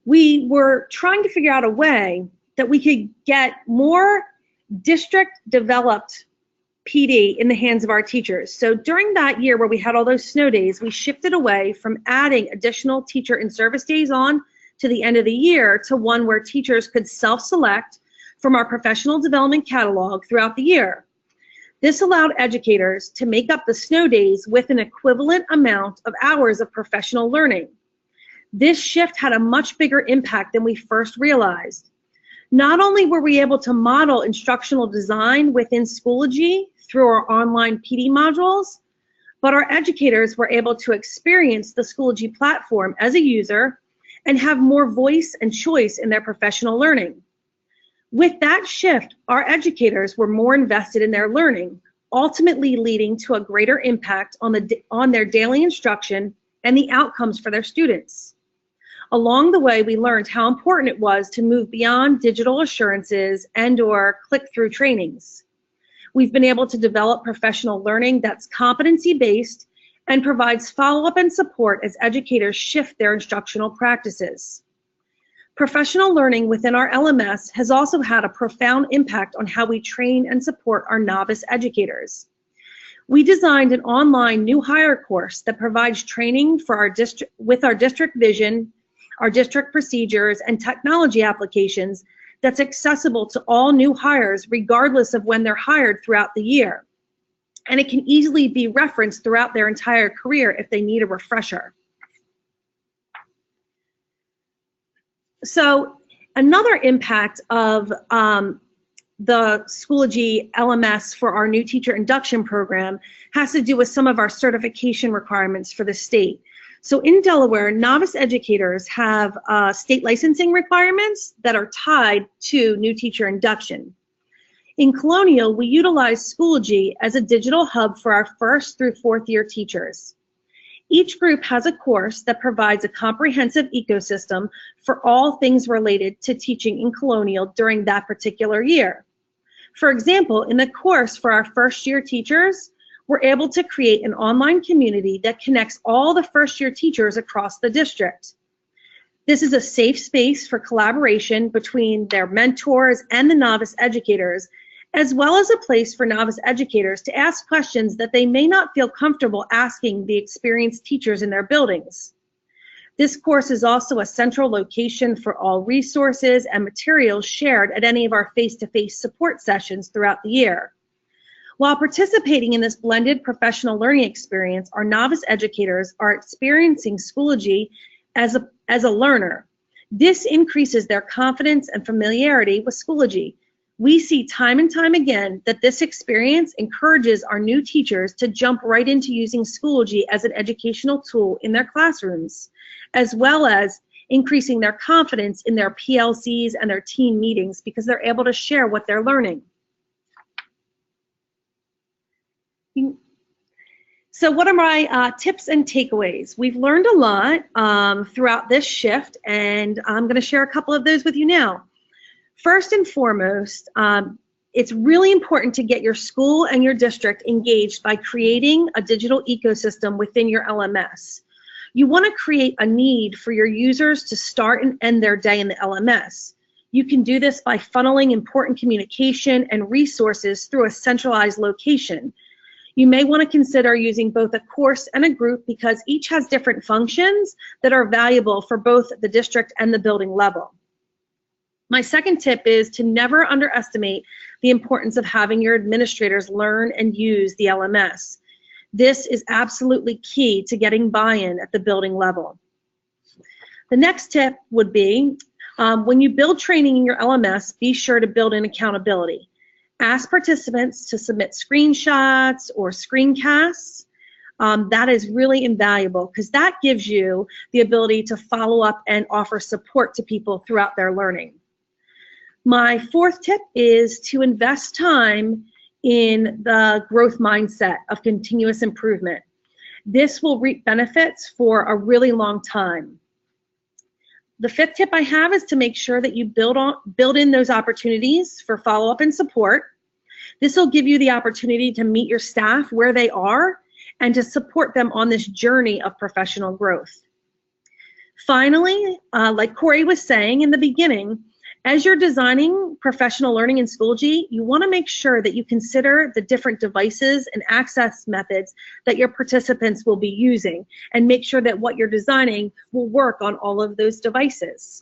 we were trying to figure out a way that we could get more district-developed PD in the hands of our teachers. So during that year where we had all those snow days, we shifted away from adding additional teacher in-service days on to the end of the year to one where teachers could self-select from our professional development catalog throughout the year. This allowed educators to make up the snow days with an equivalent amount of hours of professional learning. This shift had a much bigger impact than we first realized. Not only were we able to model instructional design within Schoology through our online PD modules, but our educators were able to experience the Schoology platform as a user and have more voice and choice in their professional learning. With that shift, our educators were more invested in their learning, ultimately leading to a greater impact on their daily instruction and the outcomes for their students. Along the way, we learned how important it was to move beyond digital assurances and/or click-through trainings. We've been able to develop professional learning that's competency-based and provides follow-up and support as educators shift their instructional practices. Professional learning within our LMS has also had a profound impact on how we train and support our novice educators. We designed an online new hire course that provides training for our district with our district vision, our district procedures, and technology applications that's accessible to all new hires regardless of when they're hired throughout the year. And it can easily be referenced throughout their entire career if they need a refresher. So another impact of the Schoology LMS for our new teacher induction program has to do with some of our certification requirements for the state. So in Delaware, novice educators have state licensing requirements that are tied to new teacher induction. In Colonial, we utilize Schoology as a digital hub for our first through fourth year teachers. Each group has a course that provides a comprehensive ecosystem for all things related to teaching in Colonial during that particular year. For example, in the course for our first year teachers, we're able to create an online community that connects all the first year teachers across the district. This is a safe space for collaboration between their mentors and the novice educators, as well as a place for novice educators to ask questions that they may not feel comfortable asking the experienced teachers in their buildings. This course is also a central location for all resources and materials shared at any of our face-to-face support sessions throughout the year. While participating in this blended professional learning experience, our novice educators are experiencing Schoology as a learner. This increases their confidence and familiarity with Schoology. We see time and time again that this experience encourages our new teachers to jump right into using Schoology as an educational tool in their classrooms, as well as increasing their confidence in their PLCs and their team meetings because they're able to share what they're learning. So what are my tips and takeaways? We've learned a lot throughout this shift, and I'm going to share a couple of those with you now. First and foremost, it's really important to get your school and your district engaged by creating a digital ecosystem within your LMS. You want to create a need for your users to start and end their day in the LMS. You can do this by funneling important communication and resources through a centralized location. You may want to consider using both a course and a group because each has different functions that are valuable for both the district and the building level. My second tip is to never underestimate the importance of having your administrators learn and use the LMS. This is absolutely key to getting buy-in at the building level. The next tip would be, when you build training in your LMS, be sure to build in accountability. Ask participants to submit screenshots or screencasts. That is really invaluable because that gives you the ability to follow up and offer support to people throughout their learning. My fourth tip is to invest time in the growth mindset of continuous improvement. This will reap benefits for a really long time. The fifth tip I have is to make sure that you build in those opportunities for follow-up and support. This will give you the opportunity to meet your staff where they are and to support them on this journey of professional growth. Finally, like Cory was saying in the beginning, as you're designing professional learning in Schoology, you want to make sure that you consider the different devices and access methods that your participants will be using and make sure that what you're designing will work on all of those devices.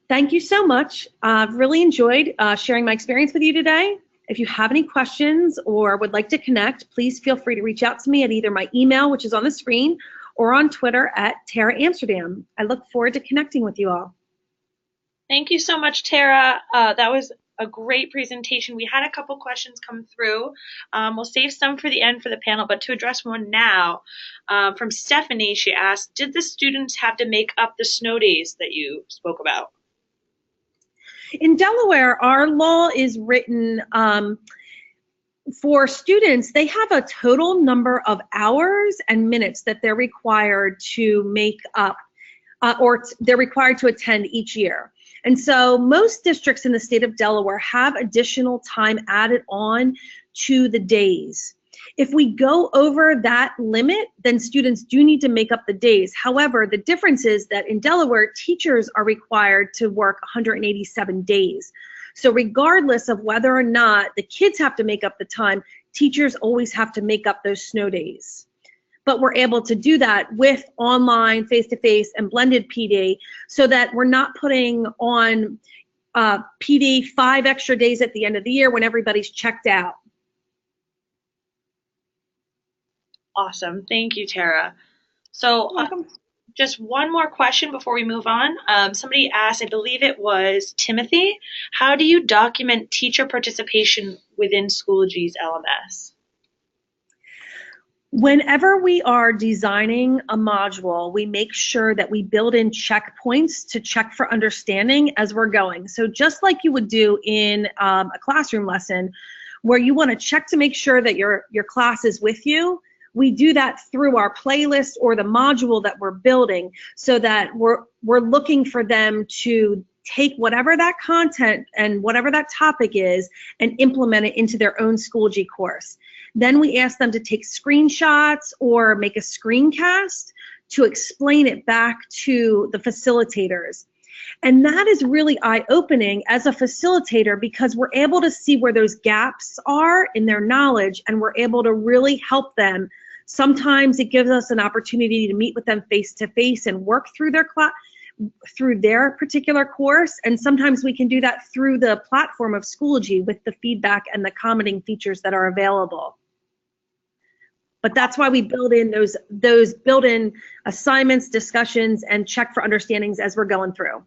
Thank you so much. I've really enjoyed sharing my experience with you today. If you have any questions or would like to connect, please feel free to reach out to me at either my email, which is on the screen, or on Twitter at Tara Amsterdam. I look forward to connecting with you all. Thank you so much, Tara. That was a great presentation. We had a couple questions come through. We'll save some for the end for the panel, but to address one now, from Stephanie, she asked, did the students have to make up the snow days that you spoke about? In Delaware, our law is written for students. They have a total number of hours and minutes that they're required to make up or they're required to attend each year. And so most districts in the state of Delaware have additional time added on to the days. If we go over that limit, then students do need to make up the days. However, the difference is that in Delaware, teachers are required to work 187 days. So regardless of whether or not the kids have to make up the time, teachers always have to make up those snow days. But we're able to do that with online, face-to-face, and blended PD so that we're not putting on PD 5 extra days at the end of the year when everybody's checked out. Awesome. Thank you, Tara. So just one more question before we move on. Somebody asked, I believe it was Timothy, how do you document teacher participation within Schoology's LMS? Whenever we are designing a module, we make sure that we build in checkpoints to check for understanding as we're going. So just like you would do in a classroom lesson where you want to check to make sure that your class is with you, we do that through our playlist or the module that we're building so that we're looking for them to take whatever that content and whatever that topic is and implement it into their own Schoology course. Then we ask them to take screenshots or make a screencast to explain it back to the facilitators. And that is really eye-opening as a facilitator because we're able to see where those gaps are in their knowledge and we're able to really help them. Sometimes it gives us an opportunity to meet with them face-to-face and work through their particular course, and sometimes we can do that through the platform of Schoology with the feedback and the commenting features that are available. But that's why we build in those built-in assignments, discussions, and check for understandings as we're going through.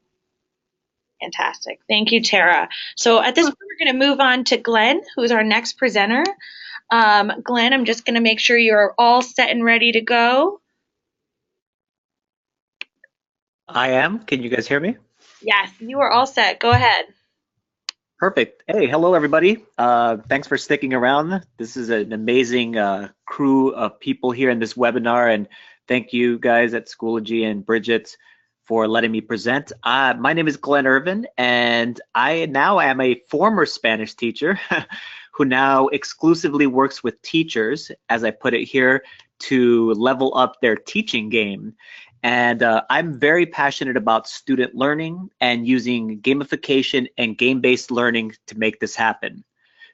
Fantastic. Thank you, Tara. So at this point, we're going to move on to Glenn, who's our next presenter. Glenn, I'm just going to make sure you're all set and ready to go. I am. Can you guys hear me? Yes, you are all set. Go ahead. Perfect. Hey, hello, everybody. Thanks for sticking around. This is an amazing crew of people here in this webinar, and thank you guys at Schoology and Bridget for letting me present. My name is Glenn Irvin, and I now am a former Spanish teacher who now exclusively works with teachers, as I put it here, to level up their teaching game. And I'm very passionate about student learning and using gamification and game-based learning to make this happen.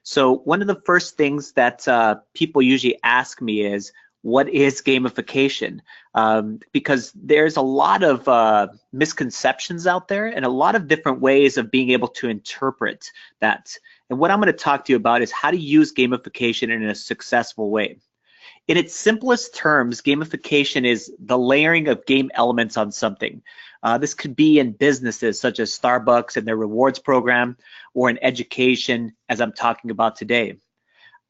So one of the first things that people usually ask me is, what is gamification? Because there's a lot of misconceptions out there and a lot of different ways of being able to interpret that. And what I'm going to talk to you about is how to use gamification in a successful way. In its simplest terms, gamification is the layering of game elements on something. This could be in businesses such as Starbucks and their rewards program, or in education, as I'm talking about today.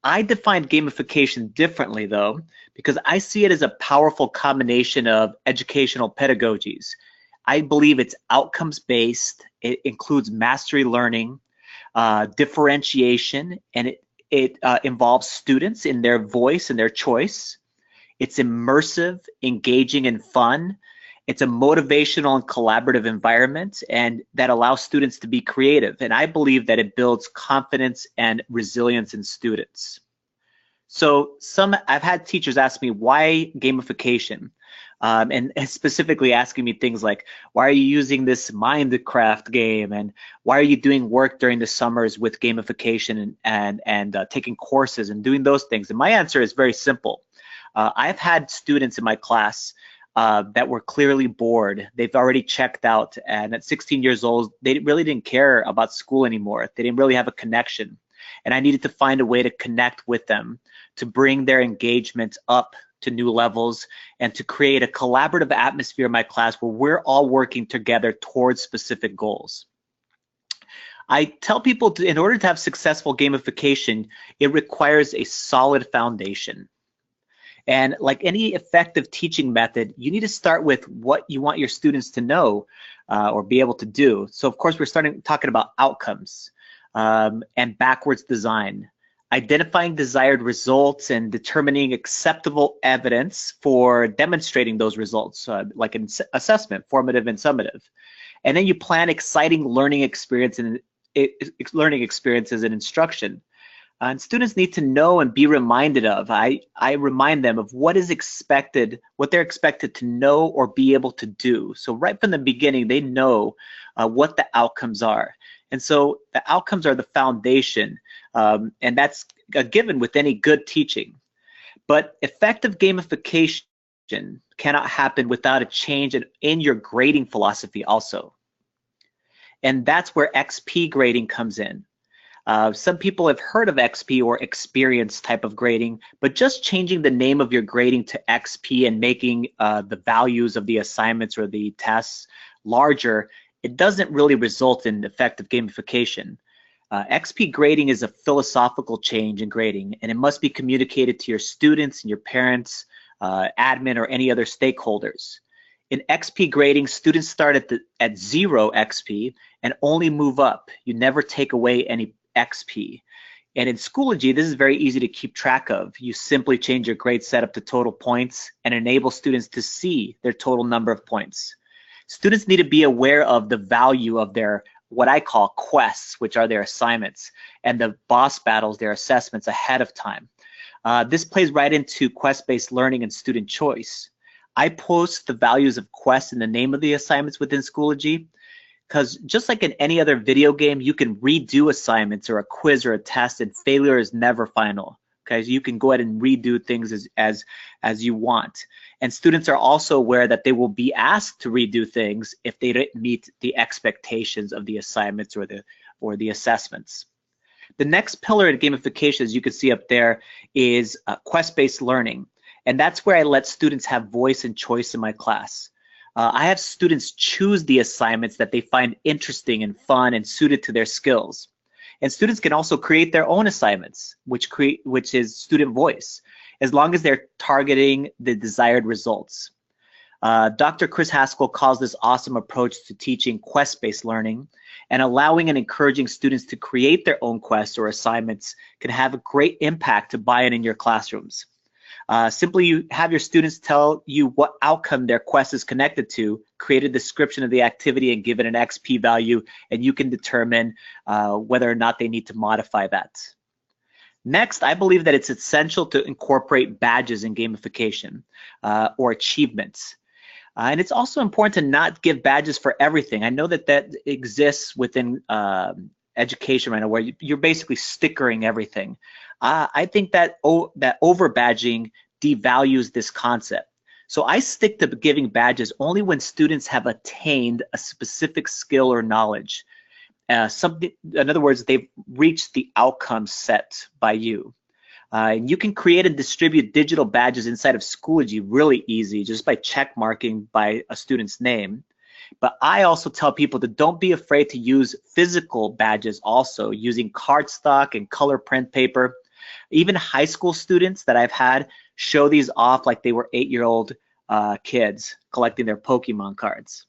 I define gamification differently, though, because I see it as a powerful combination of educational pedagogies. I believe it's outcomes-based. It includes mastery learning, differentiation, and it involves students in their voice and their choice. It's immersive, engaging, and fun. It's a motivational and collaborative environment, and that allows students to be creative. And I believe that it builds confidence and resilience in students. So I've had teachers ask me, why gamification? And specifically asking me things like, why are you using this Minecraft game? And why are you doing work during the summers with gamification and taking courses and doing those things? And my answer is very simple. I've had students in my class that were clearly bored. They've already checked out, and at 16 years old, they really didn't care about school anymore. They didn't really have a connection. And I needed to find a way to connect with them, to bring their engagement up to new levels, and to create a collaborative atmosphere in my class where we're all working together towards specific goals. I tell people in order to have successful gamification, it requires a solid foundation. And like any effective teaching method, you need to start with what you want your students to know or be able to do. So of course, we're talking about outcomes and backwards design, identifying desired results and determining acceptable evidence for demonstrating those results, like an assessment, formative and summative. And then you plan exciting learning experiences and instruction. And students need to know and be reminded of. I remind them of what is expected, what they're expected to know or be able to do. So right from the beginning, they know what the outcomes are. And so the outcomes are the foundation, and that's a given with any good teaching. But effective gamification cannot happen without a change in your grading philosophy also. And that's where XP grading comes in. Some people have heard of XP or experience type of grading, but just changing the name of your grading to XP and making the values of the assignments or the tests larger, it doesn't really result in effective gamification. XP grading is a philosophical change in grading, and it must be communicated to your students and your parents, admin, or any other stakeholders. In XP grading, students start at 0 XP and only move up. You never take away any XP. And in Schoology, this is very easy to keep track of. You simply change your grade setup to total points and enable students to see their total number of points. Students need to be aware of the value of their, what I call quests, which are their assignments, and the boss battles, their assessments ahead of time. This plays right into quest-based learning and student choice. I post the values of quests in the name of the assignments within Schoology, because just like in any other video game, you can redo assignments or a quiz or a test, and failure is never final. Okay, so you can go ahead and redo things as you want. And students are also aware that they will be asked to redo things if they didn't meet the expectations of the assignments or the assessments. The next pillar in gamification, as you can see up there, is quest-based learning. And that's where I let students have voice and choice in my class. I have students choose the assignments that they find interesting and fun and suited to their skills. And students can also create their own assignments, which is student voice, as long as they're targeting the desired results. Dr. Chris Haskell calls this awesome approach to teaching quest-based learning, and allowing and encouraging students to create their own quests or assignments can have a great impact to buy-in in your classrooms. Simply you have your students tell you what outcome their quest is connected to, create a description of the activity and give it an XP value, and you can determine whether or not they need to modify that. Next, I believe that it's essential to incorporate badges in gamification or achievements. And it's also important to not give badges for everything. I know that that exists within education right now, where you're basically stickering everything. I think that that over badging devalues this concept. So I stick to giving badges only when students have attained a specific skill or knowledge. In other words, they've reached the outcome set by you. And you can create and distribute digital badges inside of Schoology really easy, just by check marking by a student's name. But I also tell people to don't be afraid to use physical badges also, using cardstock and color print paper. Even high school students that I've had show these off like they were 8-year-old kids collecting their Pokemon cards.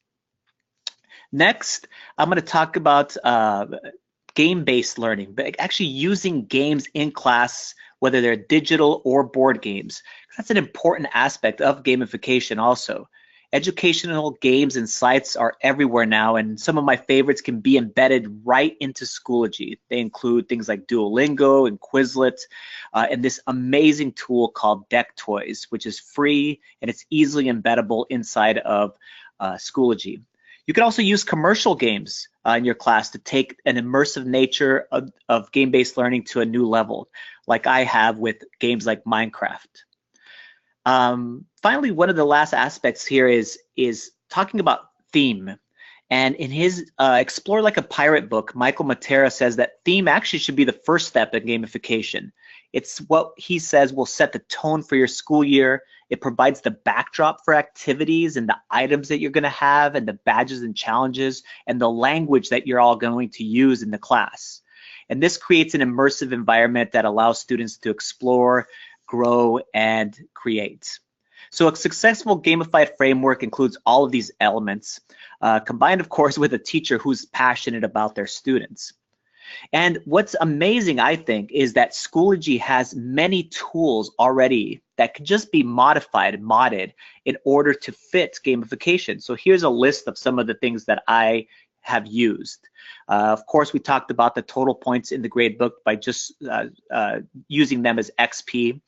Next, I'm going to talk about game-based learning, but actually using games in class, whether they're digital or board games. That's an important aspect of gamification also. Educational games and sites are everywhere now, and some of my favorites can be embedded right into Schoology. They include things like Duolingo and Quizlet, and this amazing tool called Deck Toys, which is free and it's easily embeddable inside of Schoology. You can also use commercial games in your class to take an immersive nature of game-based learning to a new level, like I have with games like Minecraft. Finally, one of the last aspects here is talking about theme. And in his Explore Like a Pirate book, Michael Matera says that theme actually should be the first step in gamification. It's what he says will set the tone for your school year. It provides the backdrop for activities and the items that you're going to have and the badges and challenges and the language that you're all going to use in the class. And this creates an immersive environment that allows students to explore, grow, and create. So a successful gamified framework includes all of these elements, combined, of course, with a teacher who's passionate about their students. And what's amazing, I think, is that Schoology has many tools already that could just be modified, modded, in order to fit gamification. So here's a list of some of the things that I have used. Of course, we talked about the total points in the gradebook by just using them as XP.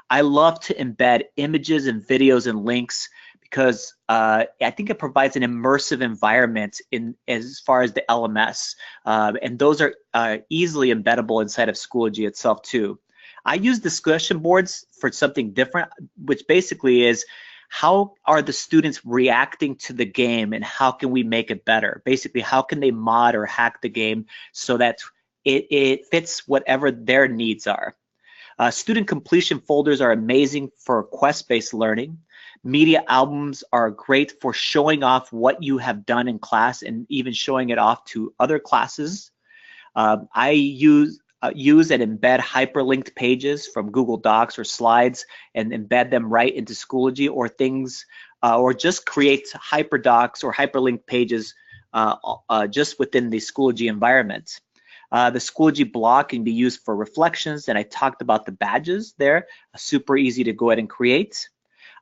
I love to embed images and videos and links because I think it provides an immersive environment in as far as the LMS, and those are easily embeddable inside of Schoology itself too. I use discussion boards for something different, which basically is how are the students reacting to the game and how can we make it better? Basically, how can they mod or hack the game so that it fits whatever their needs are. Student completion folders are amazing for quest-based learning. Media albums are great for showing off what you have done in class and even showing it off to other classes. I use and embed hyperlinked pages from Google Docs or slides and embed them right into Schoology or things, or just create hyperdocs or hyperlinked pages just within the Schoology environment. The Schoology blog can be used for reflections, and I talked about the badges there, super easy to go ahead and create.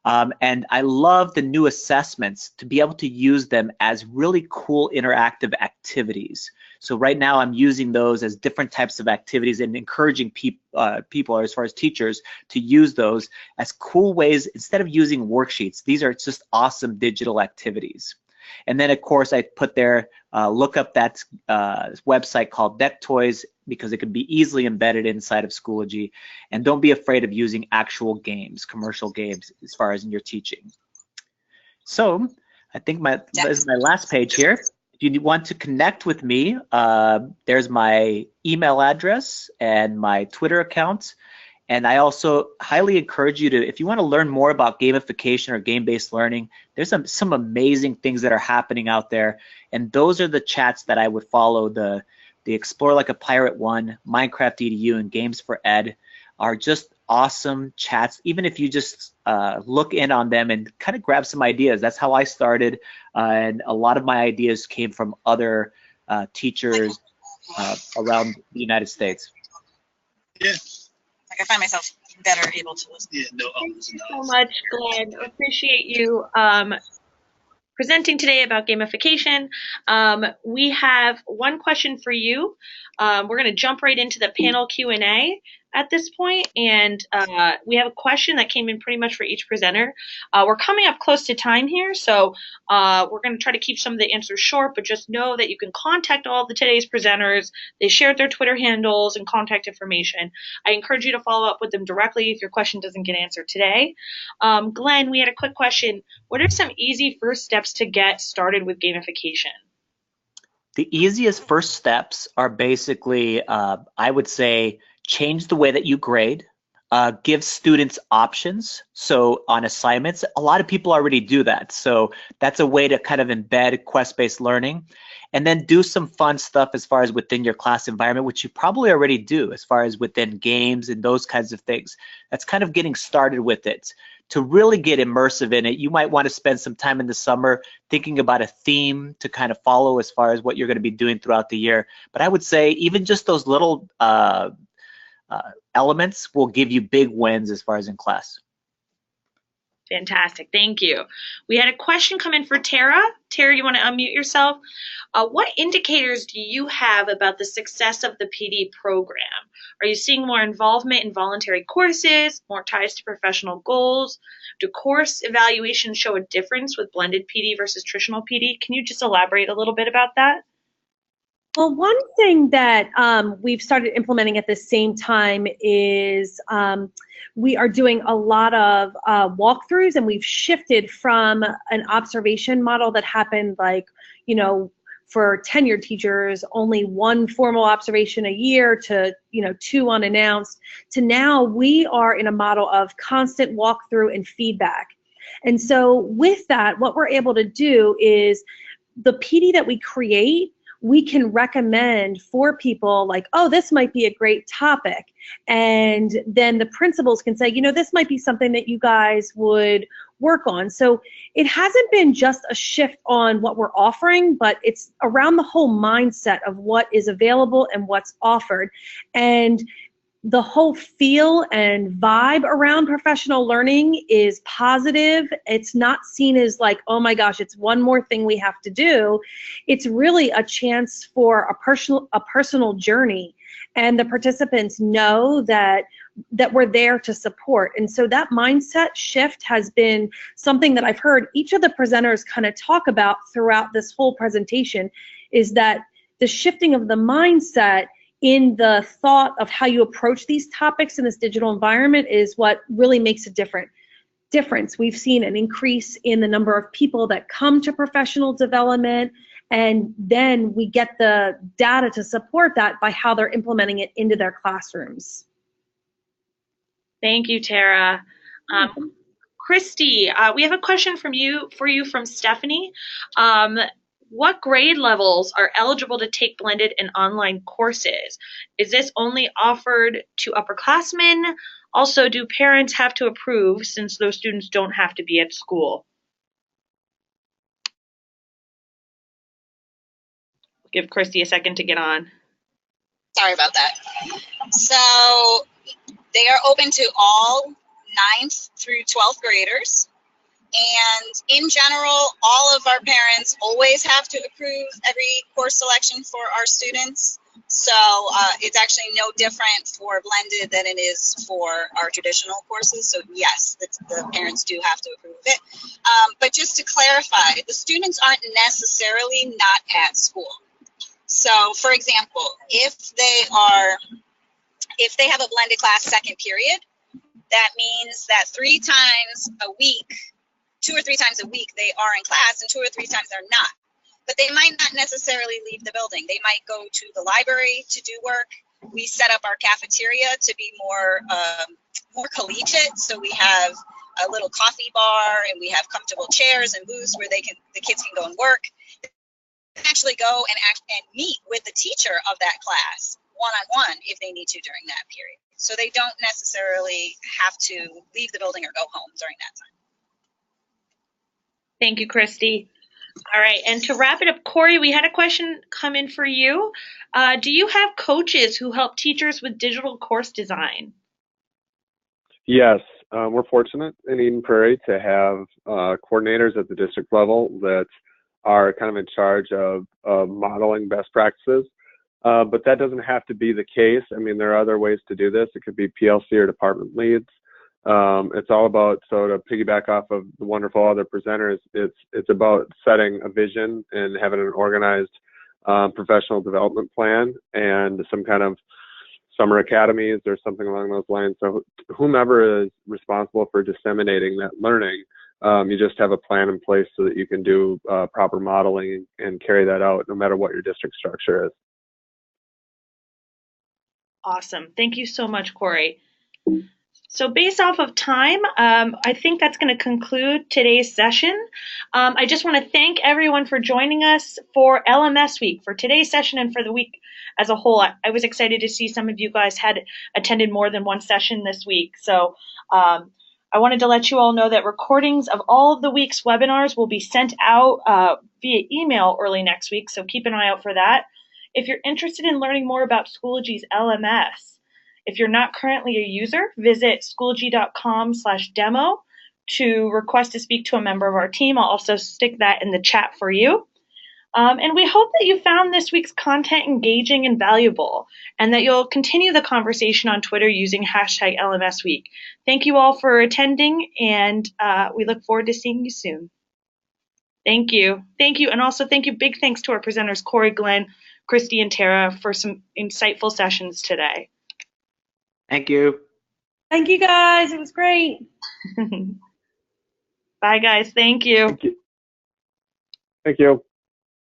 And I love the new assessments to be able to use them as really cool interactive activities. So right now I'm using those as different types of activities and encouraging people, as far as teachers, to use those as cool ways instead of using worksheets. These are just awesome digital activities. And then, of course, I put there, look up that website called Deck Toys because it can be easily embedded inside of Schoology. And don't be afraid of using actual games, commercial games, as far as in your teaching. So I think this is my last page here. If you want to connect with me, there's my email address and my Twitter account. And I also highly encourage you to, if you want to learn more about gamification or game-based learning, there's some amazing things that are happening out there. And those are the chats that I would follow. The Explore Like a Pirate one, Minecraft EDU, and Games for Ed are just awesome chats. Even if you just look in on them and kind of grab some ideas. That's how I started. And a lot of my ideas came from other teachers around the United States. Yeah. I find myself better able to listen. Yeah, no, thank you so much, Glenn. I appreciate you presenting today about gamification. We have one question for you. We're going to jump right into the panel Q&A. at this point, and we have a question that came in pretty much for each presenter. We're coming up close to time here, so we're going to try to keep some of the answers short, but just know that you can contact all of today's presenters. They shared their Twitter handles and contact information. I encourage you to follow up with them directly if your question doesn't get answered today. Glenn, we had a quick question. What are some easy first steps to get started with gamification? The easiest first steps are basically, I would say, change the way that you grade, give students options. So on assignments, a lot of people already do that. So that's a way to kind of embed quest-based learning. And then do some fun stuff as far as within your class environment, which you probably already do as far as within games and those kinds of things. That's kind of getting started with it. To really get immersive in it, you might want to spend some time in the summer thinking about a theme to kind of follow as far as what you're going to be doing throughout the year. But I would say even just those little elements will give you big wins as far as in class. Fantastic, thank you. We had a question come in for Tara. Tara, you want to unmute yourself? What indicators do you have about the success of the PD program? Are you seeing more involvement in voluntary courses, more ties to professional goals? Do course evaluations show a difference with blended PD versus traditional PD? Can you just elaborate a little bit about that? Well, one thing that we've started implementing at the same time is we are doing a lot of walkthroughs, and we've shifted from an observation model that happened for tenured teachers, only one formal observation a year to, 2 unannounced, to now we are in a model of constant walkthrough and feedback. And so with that, what we're able to do is the PD that we create, we can recommend for people like, oh, this might be a great topic. And then the principals can say, this might be something that you guys would work on. So it hasn't been just a shift on what we're offering, but it's around the whole mindset of what is available and what's offered. And the whole feel and vibe around professional learning is positive. It's not seen as like, oh my gosh, it's one more thing we have to do. It's really a chance for a personal journey. And the participants know that we're there to support. And so that mindset shift has been something that I've heard each of the presenters kind of talk about throughout this whole presentation, is that the shifting of the mindset in the thought of how you approach these topics in this digital environment is what really makes a difference. We've seen an increase in the number of people that come to professional development, and then we get the data to support that by how they're implementing it into their classrooms. Thank you, Tara. Christy, we have a question for you from Stephanie. What grade levels are eligible to take blended and online courses? Is this only offered to upperclassmen? Also, do parents have to approve since those students don't have to be at school? Give Christy a second to get on. Sorry about that. So they are open to all 9th through 12th graders. And in general, all of our parents always have to approve every course selection for our students. So it's actually no different for blended than it is for our traditional courses. So yes, the parents do have to approve it. But just to clarify, the students aren't necessarily not at school. So for example, if they have a blended class second period, that means that 3 times a week, 2 or 3 times a week they are in class, and 2 or 3 times they're not. But they might not necessarily leave the building. They might go to the library to do work. We set up our cafeteria to be more collegiate. So we have a little coffee bar, and we have comfortable chairs and booths where the kids can go and work. They can actually go and meet with the teacher of that class one-on-one if they need to during that period. So they don't necessarily have to leave the building or go home during that time. Thank you, Christy. All right, and to wrap it up, Cory, we had a question come in for you. Do you have coaches who help teachers with digital course design? Yes, we're fortunate in Eden Prairie to have coordinators at the district level that are kind of in charge of modeling best practices. But that doesn't have to be the case. I mean, there are other ways to do this. It could be PLC or department leads. It's all about, so to piggyback off of the wonderful other presenters, it's about setting a vision and having an organized professional development plan and some kind of summer academies or something along those lines. So whomever is responsible for disseminating that learning, you just have a plan in place so that you can do proper modeling and carry that out no matter what your district structure is. Awesome. Thank you so much, Cory. So based off of time, I think that's going to conclude today's session. I just want to thank everyone for joining us for LMS week, for today's session and for the week as a whole. I was excited to see some of you guys had attended more than one session this week. So I wanted to let you all know that recordings of all of the week's webinars will be sent out via email early next week, so keep an eye out for that. If you're interested in learning more about Schoology's LMS, if you're not currently a user, visit schoology.com/demo to request to speak to a member of our team. I'll also stick that in the chat for you. And we hope that you found this week's content engaging and valuable, and that you'll continue the conversation on Twitter using #LMSweek. Thank you all for attending, and we look forward to seeing you soon. Thank you. Thank you. And also big thanks to our presenters, Cory, Glenn, Christy, and Tara, for some insightful sessions today. Thank you. Thank you, guys. It was great. Bye, guys. Thank you. Thank you. Thank you.